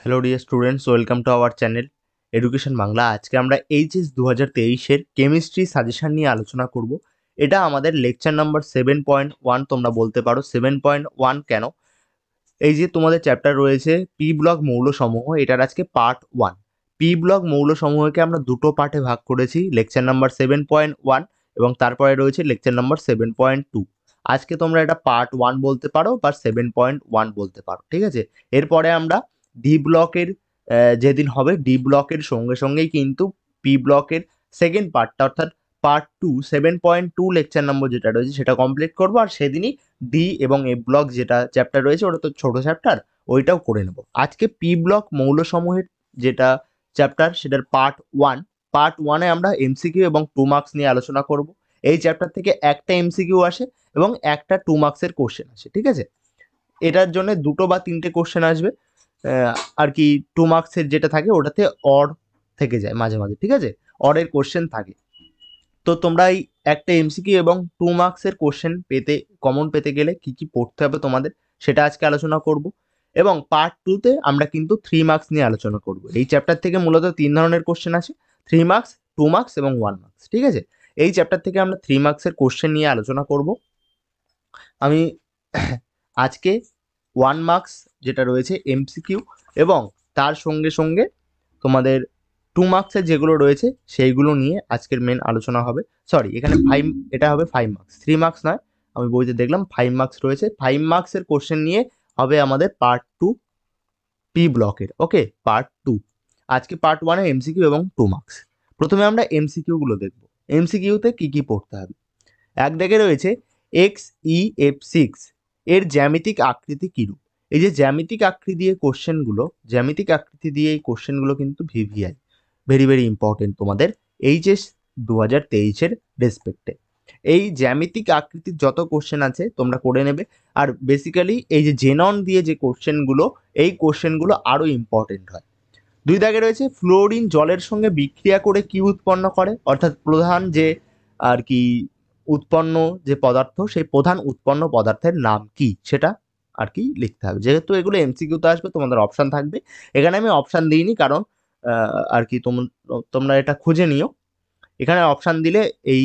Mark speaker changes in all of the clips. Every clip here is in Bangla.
Speaker 1: Hello dear students, welcome to our channel education Bangla. আজকে আমরা এইচএস 2023-এর কেমিস্ট্রি সাজেশন নিয়ে আলোচনা করব। এটা আমাদের লেকচার নাম্বার 7.1 তোমরা বলতে পারো। 7.1 কেন? এই যে তোমাদের চ্যাপ্টার রয়েছে পি ব্লক মৌলসমূহ, এটার আজকে পার্ট 1। পি ব্লক মৌলসমূহকে আমরা দুটো পার্টে ভাগ করেছি, লেকচার নাম্বার 7.1 এবং তারপরে রয়েছে লেকচার নাম্বার 7.2। আজকে তোমরা এটা পার্ট 1 বলতে পারো বা 7.1 বলতে পারো, ঠিক আছে? এরপরে আমরা ডি ব্লকের যেদিন হবে ডি ব্লকের সঙ্গে সঙ্গেই কিন্তু পি ব্লকের সেকেন্ড পার্টটা অর্থাৎ পার্ট 2 7.2 লেকচার নম্বর যেটা রয়েছে সেটা কমপ্লিট করবো। আর সেদিনই ডি এবং এ ব্লক যেটা চ্যাপ্টার রয়েছে ওটা তো ছোট চ্যাপ্টার, ওইটাও করে নেব। আজকে পি ব্লক মৌলসমূহের যেটা চ্যাপ্টার সেটার পার্ট ওয়ানে আমরা এমসিকিউ এবং 2 মার্কস নিয়ে আলোচনা করব। এই চ্যাপ্টার থেকে একটা এমসিকিউ আসে এবং একটা 2 মার্কসের কোশ্চেন আসে, ঠিক আছে? এটার জন্য দুটো বা তিনটে কোশ্চেন আসবে আর কি। 2 মার্কসের যেটা থাকে ওটাতে অর থেকে যায় মাঝে মাঝে, ঠিক আছে? অরের কোশ্চেন থাকে। তো তোমরা এই একটা এমসিকিউ এবং 2 মার্কসের কোশ্চেন পেতে, কমন পেতে গেলে কি কি পড়তে হবে তোমাদের, সেটা আজকে আলোচনা করব। এবং পার্ট 2-তে আমরা কিন্তু 3 মার্কস নিয়ে আলোচনা করব। এই চ্যাপ্টার থেকে মূলত 3 ধরনের কোশ্চেন আছে: 3 মার্কস, 2 মার্কস এবং 1 মার্কস, ঠিক আছে? এই চ্যাপ্টার থেকে আমরা 3 মার্কসের কোশ্চেন নিয়ে আলোচনা করব। আমি আজকে 1 মার্কস যেটা রয়েছে এমসিকিউ এবং তার সঙ্গে সঙ্গে তোমাদের 2 মার্কসের যেগুলো রয়েছে সেইগুলো নিয়ে আজকের মেন আলোচনা হবে। সরি, এখানে 5, এটা হবে 5 মার্কস, 3 মার্কস নয়। আমি বইতে দেখলাম 5 মার্কস রয়েছে। 5 মার্কসের কোশ্চেন নিয়ে হবে আমাদের পার্ট 2 পি ব্লকের। ওকে, পার্ট 2। আজকে পার্ট 1 এ এমসিকিউ এবং 2 মার্কস। প্রথমে আমরা এমসিকিউ গুলো দেখব। এমসিকিউতে কি কি পড়তে হবে? এক দাগে রয়েছে XEF6 এর জ্যামিতিক আকৃতি কিরূপ? এই যে জ্যামিতিক আকৃতি দিয়ে কোশ্চেনগুলো, জ্যামিতিক আকৃতি দিয়ে এই কোশ্চেনগুলো কিন্তু ভিভিআই, ভেরি ভেরি ইম্পর্টেন্ট তোমাদের এইচএস 2023-এর রেসপেক্টে। এই জ্যামিতিক আকৃতির যত কোশ্চেন আছে তোমরা করে নেবে। আর বেসিক্যালি এই যে জেনন দিয়ে যে কোশ্চেনগুলো, এই কোশ্চেনগুলো আরও ইম্পর্টেন্ট হয়। 2 দাগে রয়েছে ফ্লোরিন জলের সঙ্গে বিক্রিয়া করে কি উৎপন্ন করে? অর্থাৎ প্রধান যে আর কি উৎপন্ন যে পদার্থ, সেই প্রধান উৎপন্ন পদার্থের নাম কি সেটা আর কি লিখতে হবে। যেহেতু এগুলো এমসিকিউতে আসবে তোমাদের অপশান থাকবে। এখানে আমি অপশান দিইনি কারণ আর কি তোমরা এটা খুঁজে নিও। এখানে অপশান দিলে এই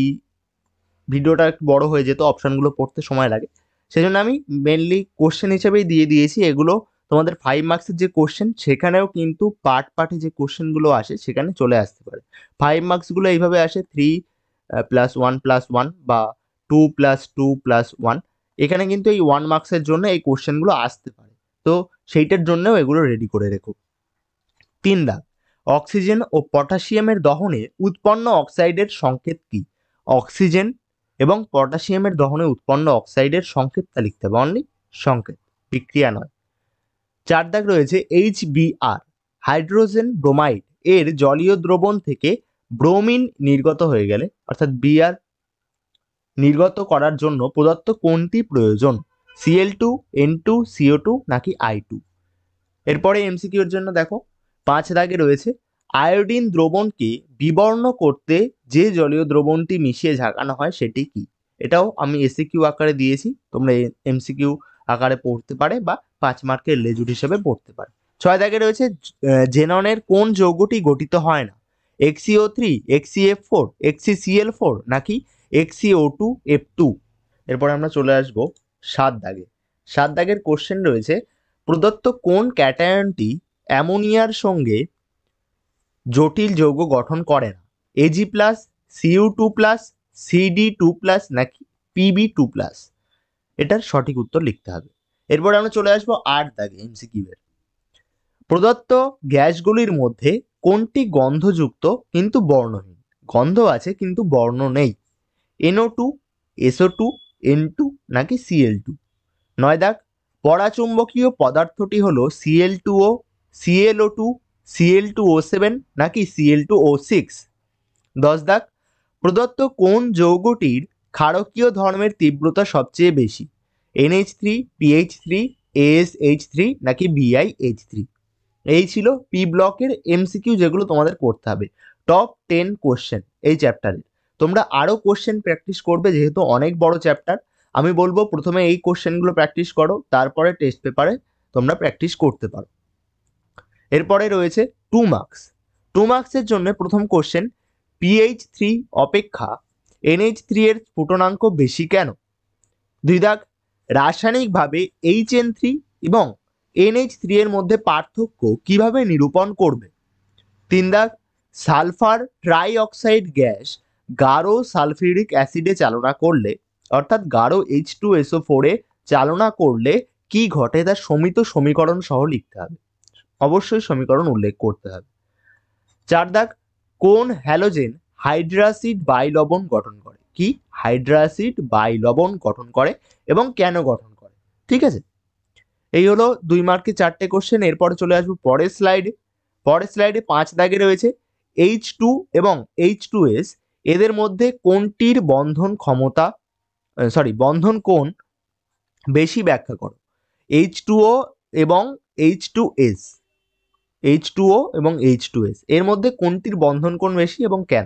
Speaker 1: ভিডিওটা একটু বড় হয়ে যেত, অপশানগুলো পড়তে সময় লাগে। সেই জন্য আমি মেনলি কোশ্চেন হিসেবেই দিয়ে দিয়েছি এগুলো। তোমাদের 5 মার্কসের যে কোশ্চেন সেখানেও কিন্তু পার্টে যে কোশ্চেনগুলো আসে সেখানে চলে আসতে পারে। 5 মার্কসগুলো এইভাবে আসে 3+1+1 বা 2+2+1। এখানে কিন্তু এই 1 মার্কসের জন্য এই কোশ্চেনগুলো আসতে পারে, তো সেইটার জন্যও এগুলো রেডি করে রেখো। 3 দাগ, অক্সিজেন ও পটাশিয়ামের দহনে উৎপন্ন অক্সাইডের সংকেত কি? অক্সিজেন এবং পটাশিয়ামের দহনে উৎপন্ন অক্সাইডের সংকেতটা লিখতে হবে, অনলি সংকেত, বিক্রিয়া নয়। 4 দাগ রয়েছে HBr, হাইড্রোজেন ব্রোমাইড এর জলীয় দ্রবণ থেকে ব্রোমিন নির্গত হয়ে গেলে, অর্থাৎ বিআর নির্গত করার জন্য প্রদত্ত কোনটি প্রয়োজন? Cl2, N2, CO2 নাকি I2? এরপরে এমসিকিউর জন্য দেখো 5 দাগে রয়েছে আয়োডিন দ্রবণকে বিবর্ণ করতে যে জলীয় দ্রবণটি মিশিয়ে ঝাঁকানো হয় সেটি কি? এটাও আমি এসিকিউ আকারে দিয়েছি, তোমরা এমসিকিউ আকারে পড়তে পারে বা 5 মার্কের লেজুর হিসেবে পড়তে পারে। 6 দাগে রয়েছে জেননের কোন যৌগটি গঠিত হয় না? XCO3, XCF4, XCCl4 নাকি XCO2F2? এরপরে আমরা চলে আসবো 7 দাগে। 7 দাগের কোশ্চেন রয়েছে প্রদত্ত কোন ক্যাটায়নটি অ্যামোনিয়ার সঙ্গে জটিল যৌগ গঠন করে না? Ag+, Cu2+, Cd2+ নাকি Pb2+? এটার সঠিক উত্তর লিখতে হবে। এরপর আমরা চলে আসবো 8 দাগে এমসিকিউ এর। প্রদত্ত গ্যাসগুলির মধ্যে কোনটি গন্ধযুক্ত কিন্তু বর্ণহীন? গন্ধ আছে কিন্তু বর্ণ নেই। NO2, SO2, N2 নাকি Cl2? 9 দাগ, পরাচুম্বকীয় পদার্থটি হলো Cl2O, ClO2, Cl2O7 নাকি Cl2O6? 10 দাগ, প্রদত্ত কোন যৌগটির ক্ষারকীয় ধর্মের তীব্রতা সবচেয়ে বেশি? NH3, PH3, ASH3 নাকি BiH3? এই ছিল পি ব্লকের এমসিকিউ যেগুলো তোমাদের করতে হবে। টপ 10 কোশ্চেন এই চ্যাপ্টারের। তোমরা আরও কোশ্চেন প্র্যাকটিস করবে যেহেতু অনেক বড় চ্যাপ্টার। আমি বলবো প্রথমে এই কোশ্চেনগুলো প্র্যাকটিস করো, তারপরে টেস্ট পেপারে তোমরা প্র্যাকটিস করতে পারো। এরপরে রয়েছে 2 মার্কস। 2 মার্কসের জন্য প্রথম কোশ্চেন, PH3 অপেক্ষা NH3 এর স্ফুটনাঙ্ক বেশি কেন? 2 দাগ, রাসায়নিকভাবে HN3 এবং NH3 এর মধ্যে পার্থক্য কিভাবে নিরূপণ করবে? 3 দাগ, সালফার ট্রাই অক্সাইড গ্যাস গাঢ় সালফিউরিক অ্যাসিডে চালনা করলে অর্থাৎ গাঢ় H2SO4 এ চালনা করলে কি ঘটে তা সমিত সমীকরণ সহ লিখতে হবে, অবশ্যই সমীকরণ উল্লেখ করতে হবে। 4 দাগ, কোন হ্যালোজেন হাইড্রাসিড বাইলবণ গঠন করে? কি হাইড্রাসিড বাইলবণ গঠন করে এবং কেন গঠন করে? ঠিক আছে, এই হলো 2 মার্কে 4টে কোশ্চেন। এরপরে চলে আসবো পরের স্লাইডে। 5 দাগে রয়েছে H2 এবং H2S এদের মধ্যে কোনটির বন্ধন ক্ষমতা বন্ধন কোণ বেশি ব্যাখ্যা করো? H2O এবং H2S, H2O এবং H2S এর মধ্যে কোনটির বন্ধন কোণ বেশি এবং কেন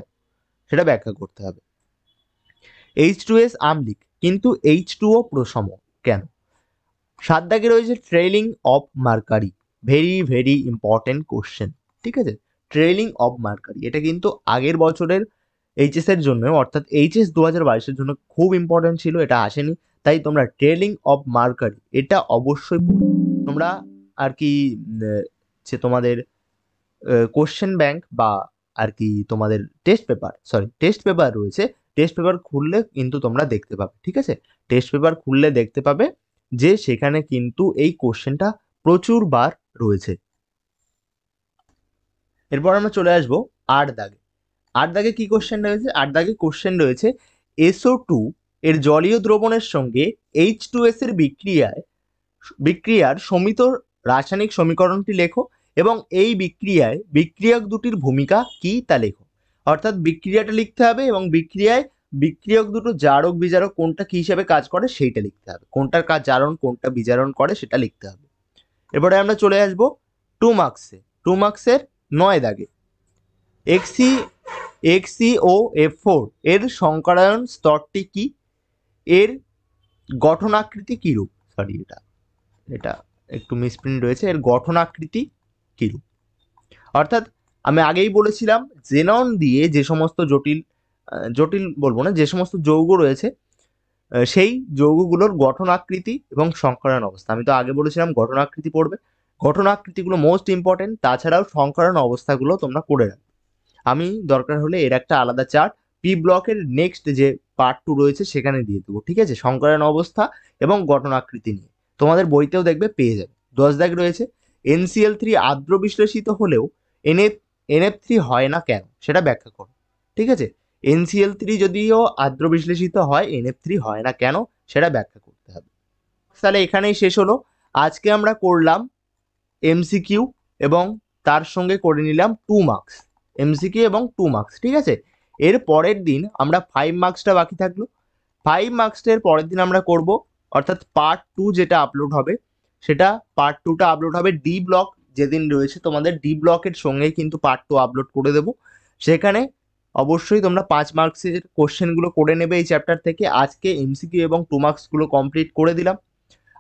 Speaker 1: সেটা ব্যাখ্যা করতে হবে। H2S আম্লিক কিন্তু H2O প্রশম, কেন? 7 দাগে রয়েছে trailing of mercury, very important question. ঠিক আছে, ট্রেলিং অফ মার্কারি এটা কিন্তু আগের বছরের এইচএস এর জন্য অর্থাৎ এইচএস 2022-এর জন্য খুব ইম্পর্টেন্ট ছিল, এটা আসেনি, তাই তোমরা ট্রেলিং অফ মার্কারি এটা অবশ্যই পড়ো। তোমরা আর কি যে তোমাদের কোশ্চেন ব্যাংক বা আর কি তোমাদের টেস্ট পেপার রয়েছে, টেস্ট পেপার খুললে কিন্তু তোমরা দেখতে পাবে। ঠিক আছে, টেস্ট পেপার খুললে দেখতে পাবে যে সেখানে কিন্তু এই কোশ্চেনটা প্রচুর বার রয়েছে। এরপর আমরা চলে আসবো 8 দাগে। 8 দাগে কি কোশ্চেন রয়েছে? 8 দাগে কোশ্চেন রয়েছে SO2 এর জলীয় দ্রবণের সঙ্গে H2S এর বিক্রিয়ার সমিত রাসায়নিক সমীকরণটি লেখো এবং এই বিক্রিয়ায় বিক্রিয়ক দুটির ভূমিকা কি তা লেখো। অর্থাৎ বিক্রিয়াটা লিখতে হবে এবং বিক্রিয়ায় বিক্রিয়ক দুটো জারক বিজারক কোনটা কি হিসাবে কাজ করে সেইটা লিখতে হবে, কোনটার কাজ জারণ কোনটা বিজারণ করে সেটা লিখতে হবে। এরপরে আমরা চলে আসবো 2 মার্কসে। 2 মার্কসের 9 দাগে XeO4 এর সংকরায়ন স্তরটি কি? এর গঠনাকৃতি কিরূপ? এটা একটু মিসপ্রিন্ট রয়েছে, এর গঠনাকৃতি কিরূপ? অর্থাৎ আমি আগেই বলেছিলাম জেনন দিয়ে যে সমস্ত জটিল বলবো না, যে সমস্ত যৌগ রয়েছে সেই যৌগগুলোর গঠনাকৃতি এবং সংকরায়ন অবস্থা। আমি তো আগে বলেছিলাম গঠনাকৃতি পড়বে, গঠনাকৃতিগুলো মোস্ট ইম্পর্টেন্ট, তাছাড়াও সংকরায়ন অবস্থাগুলো তোমরা করে রাখবে। আমি দরকার হলে এর একটা আলাদা চার্ট পি ব্লকের নেক্সট যে পার্ট 2 রয়েছে সেখানে দিয়ে দেবো। ঠিক আছে, সংকরায়ন অবস্থা এবং গঠনাকৃতি নিয়ে তোমাদের বইতেও দেখবে পেয়ে যাবে। 10 দাগ রয়েছে NCl3 আর্দ্র বিশ্লেষিত হলেও NF3 হয় না কেন সেটা ব্যাখ্যা করো। ঠিক আছে, NCl3 যদিও আর্দ্র বিশ্লেষিত হয় NF3 হয় না কেন সেটা ব্যাখ্যা করতে হবে। তাহলে এখানেই শেষ হলো। আজকে আমরা করলাম MCQ এবং তার সঙ্গে করে নিলাম 2 মার্কস, MCQ এবং 2 মার্কস। ঠিক আছে, এর পরের দিন আমরা 5 মার্কসটা বাকি থাকলো। 5 মার্কসের পরের দিন আমরা করব অর্থাৎ পার্ট 2 যেটা আপলোড হবে সেটা পার্ট 2টা আপলোড হবে ডি ব্লক যেদিন রয়েছে, তোমাদের ডি ব্লকের সঙ্গেই কিন্তু পার্ট 2 আপলোড করে দেবো। সেখানে অবশ্যই তোমরা 5 মার্কসের কোশ্চেনগুলো করে নেবে এই চ্যাপ্টার থেকে। আজকে MCQ এবং 2 মার্কসগুলো কমপ্লিট করে দিলাম।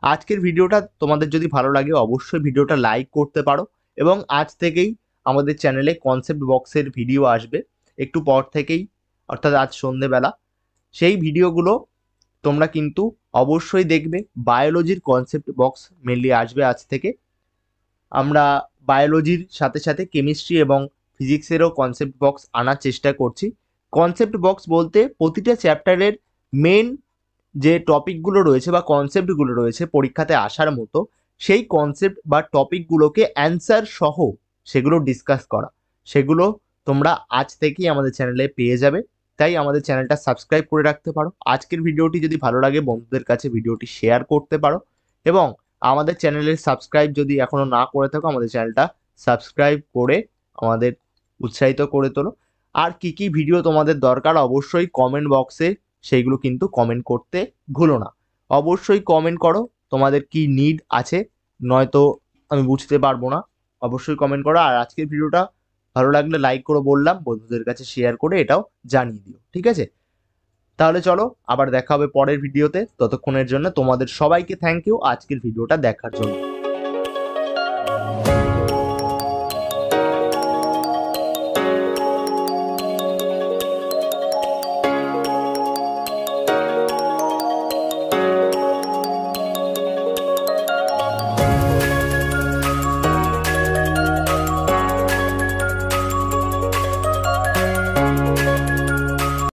Speaker 1: আজকের ভিডিওটা তোমাদের যদি ভালো লাগে অবশ্যই ভিডিওটা লাইক করতে পারো এবং আজ থেকেই আমাদের চ্যানেলে কনসেপ্ট বক্সের ভিডিও আসবে একটু পর থেকেই, অর্থাৎ আজ সন্ধেবেলা। সেই ভিডিওগুলো তোমরা কিন্তু অবশ্যই দেখবে। বায়োলজির কনসেপ্ট বক্স মেনলি আসবে আজ থেকে। আমরা বায়োলজির সাথে সাথে কেমিস্ট্রি এবং ফিজিক্সেরও কনসেপ্ট বক্স আনার চেষ্টা করছি। কনসেপ্ট বক্স বলতে প্রতিটা চ্যাপ্টারের মেন যে টপিকগুলো রয়েছে বা কনসেপ্টগুলো রয়েছে পরীক্ষাতে আসার মতো, সেই কনসেপ্ট বা টপিকগুলোকে অ্যান্সার সহ সেগুলো ডিসকাস করা, সেগুলো তোমরা আজ থেকেই আমাদের চ্যানেলে পেয়ে যাবে। তাই আমাদের চ্যানেলটা সাবস্ক্রাইব করে রাখতে পারো। আজকের ভিডিওটি যদি ভালো লাগে বন্ধুদের কাছে ভিডিওটি শেয়ার করতে পারো এবং আমাদের চ্যানেলের সাবস্ক্রাইব যদি এখনো না করে থাকো আমাদের চ্যানেলটা সাবস্ক্রাইব করে আমাদের উৎসাহিত করে তোলো। আর কি কি ভিডিও তোমাদের দরকার অবশ্যই কমেন্ট বক্সে সেইগুলো কিন্তু কমেন্ট করতে ভুলো না। অবশ্যই কমেন্ট করো তোমাদের কি নিড আছে, নয়তো আমি বুঝতে পারবো না। অবশ্যই কমেন্ট করো। আর আজকের ভিডিওটা ভালো লাগলে লাইক করো, বললাম বন্ধুদের কাছে শেয়ার করে এটাও জানিয়ে দিও। ঠিক আছে, তাহলে চলো আবার দেখা হবে পরের ভিডিওতে। ততক্ষণের জন্য তোমাদের সবাইকে থ্যাংক ইউ আজকের ভিডিওটা দেখার জন্য।